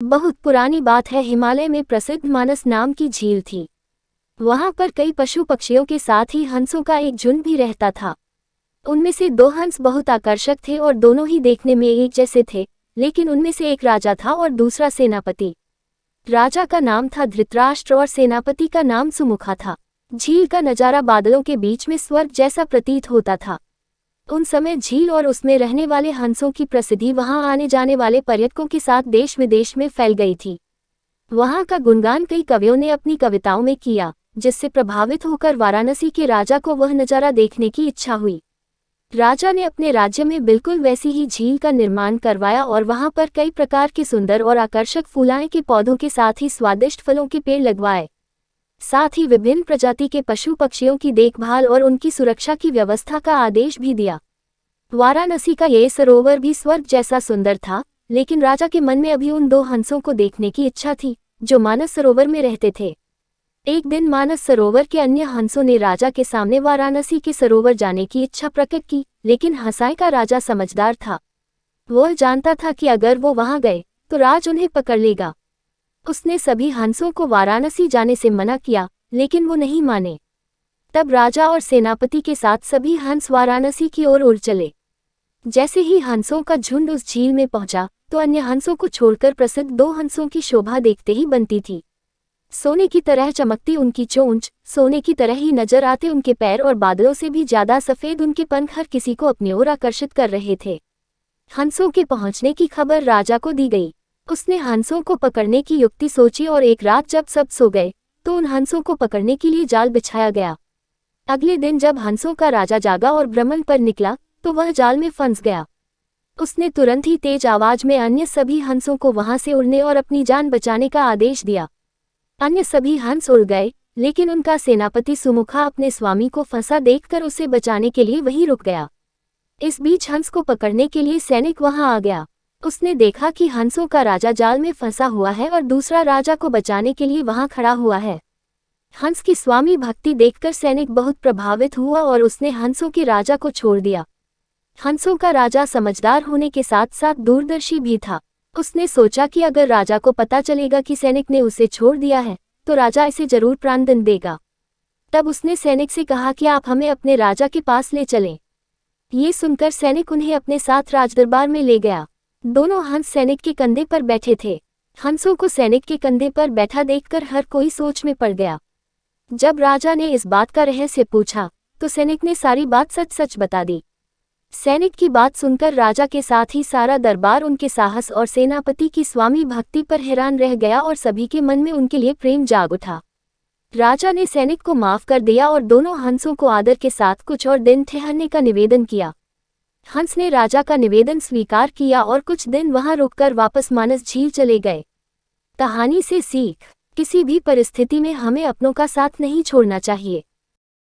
बहुत पुरानी बात है, हिमालय में प्रसिद्ध मानस नाम की झील थी। वहां पर कई पशु पक्षियों के साथ ही हंसों का एक झुंड भी रहता था। उनमें से दो हंस बहुत आकर्षक थे और दोनों ही देखने में एक जैसे थे, लेकिन उनमें से एक राजा था और दूसरा सेनापति। राजा का नाम था धृतराष्ट्र और सेनापति का नाम सुमुखा था। झील का नजारा बादलों के बीच में स्वर्ग जैसा प्रतीत होता था। उन समय झील और उसमें रहने वाले हंसों की प्रसिद्धि वहां आने जाने वाले पर्यटकों के साथ देश विदेश में फैल गई थी। वहां का गुणगान कई कवियों ने अपनी कविताओं में किया, जिससे प्रभावित होकर वाराणसी के राजा को वह नजारा देखने की इच्छा हुई। राजा ने अपने राज्य में बिल्कुल वैसी ही झील का निर्माण करवाया और वहां पर कई प्रकार के सुंदर और आकर्षक फूलाए के पौधों के साथ ही स्वादिष्ट फलों के पेड़ लगवाए। साथ ही विभिन्न प्रजाति के पशु पक्षियों की देखभाल और उनकी सुरक्षा की व्यवस्था का आदेश भी दिया। वाराणसी का ये सरोवर भी स्वर्ग जैसा सुंदर था, लेकिन राजा के मन में अभी उन दो हंसों को देखने की इच्छा थी, जो मानस सरोवर में रहते थे। एक दिन मानस सरोवर के अन्य हंसों ने राजा के सामने वाराणसी के सरोवर जाने की इच्छा प्रकट की, लेकिन हंसाई का राजा समझदार था। वह जानता था कि अगर वो वहां गए तो राज उन्हें पकड़ लेगा। उसने सभी हंसों को वाराणसी जाने से मना किया, लेकिन वो नहीं माने। तब राजा और सेनापति के साथ सभी हंस वाराणसी की ओर उड़ चले। जैसे ही हंसों का झुंड उस झील में पहुंचा, तो अन्य हंसों को छोड़कर प्रसिद्ध दो हंसों की शोभा देखते ही बनती थी। सोने की तरह चमकती उनकी चोंच, सोने की तरह ही नजर आते उनके पैर और बादलों से भी ज्यादा सफेद उनके पंख हर किसी को अपनी ओर आकर्षित कर रहे थे। हंसों के पहुंचने की खबर राजा को दी गई। उसने हंसों को पकड़ने की युक्ति सोची और एक रात जब सब सो गए, तो उन हंसों को पकड़ने के लिए जाल बिछाया गया। अगले दिन जब हंसों का राजा जागा और भ्रमण पर निकला, तो वह जाल में फंस गया। उसने तुरंत ही तेज आवाज में अन्य सभी हंसों को वहां से उड़ने और अपनी जान बचाने का आदेश दिया। अन्य सभी हंस उड़ गए, लेकिन उनका सेनापति सुमुखा अपने स्वामी को फंसा देखकर उसे बचाने के लिए वहीं रुक गया। इस बीच हंस को पकड़ने के लिए सैनिक वहां आ गया। उसने देखा कि हंसों का राजा जाल में फंसा हुआ है और दूसरा राजा को बचाने के लिए वहां खड़ा हुआ है। हंस की स्वामी भक्ति देखकर सैनिक बहुत प्रभावित हुआ और उसने हंसों के राजा को छोड़ दिया। हंसों का राजा समझदार होने के साथ साथ दूरदर्शी भी था। उसने सोचा कि अगर राजा को पता चलेगा कि सैनिक ने उसे छोड़ दिया है, तो राजा इसे जरूर प्राणदंड देगा। तब उसने सैनिक से कहा कि आप हमें अपने राजा के पास ले चलें। ये सुनकर सैनिक उन्हें अपने साथ राजदरबार में ले गया। दोनों हंस सैनिक के कंधे पर बैठे थे। हंसों को सैनिक के कंधे पर बैठा देखकर हर कोई सोच में पड़ गया। जब राजा ने इस बात का रहस्य पूछा, तो सैनिक ने सारी बात सच सच बता दी। सैनिक की बात सुनकर राजा के साथ ही सारा दरबार उनके साहस और सेनापति की स्वामी भक्ति पर हैरान रह गया और सभी के मन में उनके लिए प्रेम जाग उठा। राजा ने सैनिक को माफ कर दिया और दोनों हंसों को आदर के साथ कुछ और दिन ठहरने का निवेदन किया। हंस ने राजा का निवेदन स्वीकार किया और कुछ दिन वहां रुककर वापस मानस झील चले गए। कहानी से सीख, किसी भी परिस्थिति में हमें अपनों का साथ नहीं छोड़ना चाहिए।